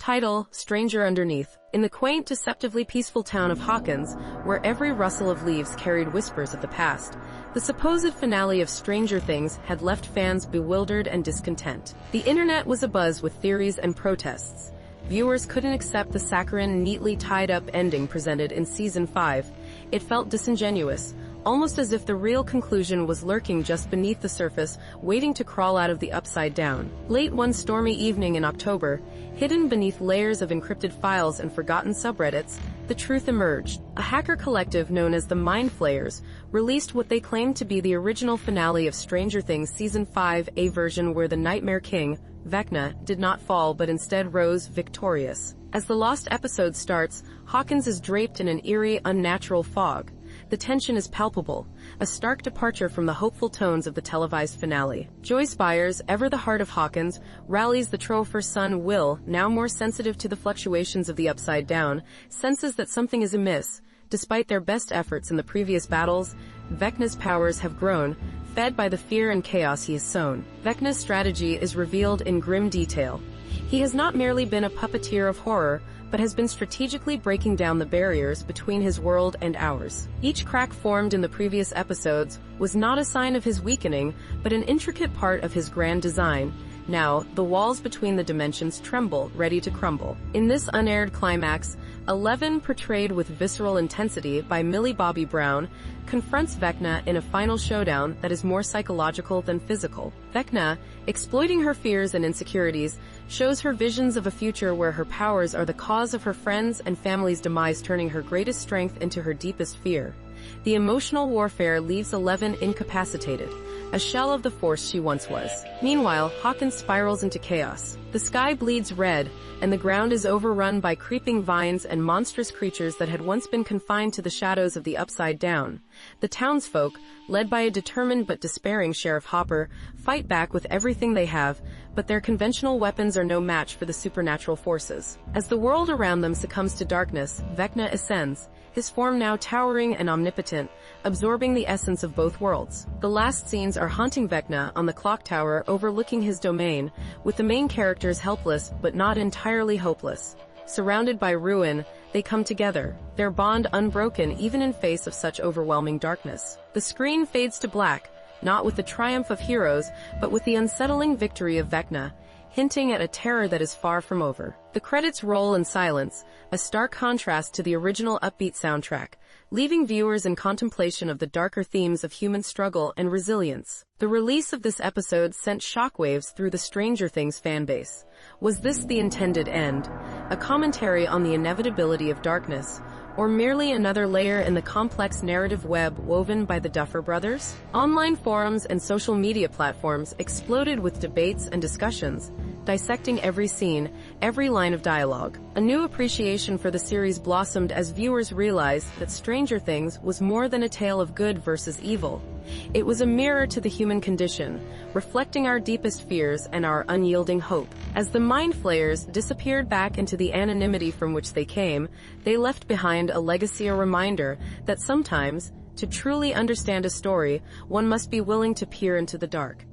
Title: Stranger Underneath. In the quaint, deceptively peaceful town of Hawkins, where every rustle of leaves carried whispers of the past, the supposed finale of Stranger Things had left fans bewildered and discontent. The internet was abuzz with theories and protests. Viewers couldn't accept the saccharine, neatly tied-up ending presented in Season 5. It felt disingenuous, almost as if the real conclusion was lurking just beneath the surface, waiting to crawl out of the Upside Down. Late one stormy evening in October, hidden beneath layers of encrypted files and forgotten subreddits, the truth emerged. A hacker collective known as the Mind Flayers released what they claimed to be the original finale of Stranger Things Season 5, a version where the Nightmare King, Vecna, did not fall but instead rose victorious. As the lost episode starts, Hawkins is draped in an eerie, unnatural fog. The tension is palpable, a stark departure from the hopeful tones of the televised finale. Joyce Byers, ever the heart of Hawkins, rallies the Trover's son Will, now more sensitive to the fluctuations of the Upside Down, senses that something is amiss. Despite their best efforts in the previous battles, Vecna's powers have grown, fed by the fear and chaos he has sown. Vecna's strategy is revealed in grim detail. He has not merely been a puppeteer of horror, but has been strategically breaking down the barriers between his world and ours. Each crack formed in the previous episodes was not a sign of his weakening, but an intricate part of his grand design. Now, the walls between the dimensions tremble, ready to crumble. In this unaired climax, Eleven, portrayed with visceral intensity by Millie Bobby Brown, confronts Vecna in a final showdown that is more psychological than physical. Vecna, exploiting her fears and insecurities, shows her visions of a future where her powers are the cause of her friends' and family's demise, turning her greatest strength into her deepest fear. The emotional warfare leaves Eleven incapacitated, a shell of the force she once was. Meanwhile, Hawkins spirals into chaos. The sky bleeds red, and the ground is overrun by creeping vines and monstrous creatures that had once been confined to the shadows of the Upside Down. The townsfolk, led by a determined but despairing Sheriff Hopper, fight back with everything they have, but their conventional weapons are no match for the supernatural forces. As the world around them succumbs to darkness, Vecna ascends, his form now towering and omnipotent, absorbing the essence of both worlds. The last scenes are haunting Vecna on the clock tower overlooking his domain, with the main characters helpless but not entirely hopeless. Surrounded by ruin, they come together, their bond unbroken even in face of such overwhelming darkness. The screen fades to black, not with the triumph of heroes, but with the unsettling victory of Vecna, hinting at a terror that is far from over. The credits roll in silence, a stark contrast to the original upbeat soundtrack, leaving viewers in contemplation of the darker themes of human struggle and resilience. The release of this episode sent shockwaves through the Stranger Things fanbase. Was this the intended end? A commentary on the inevitability of darkness? Or merely another layer in the complex narrative web woven by the Duffer Brothers? Online forums and social media platforms exploded with debates and discussions, dissecting every scene, every line of dialogue. A new appreciation for the series blossomed as viewers realized that Stranger Things was more than a tale of good versus evil. It was a mirror to the human condition, reflecting our deepest fears and our unyielding hope. As the Mind Flayers disappeared back into the anonymity from which they came, they left behind a legacy, a reminder that sometimes, to truly understand a story, one must be willing to peer into the dark.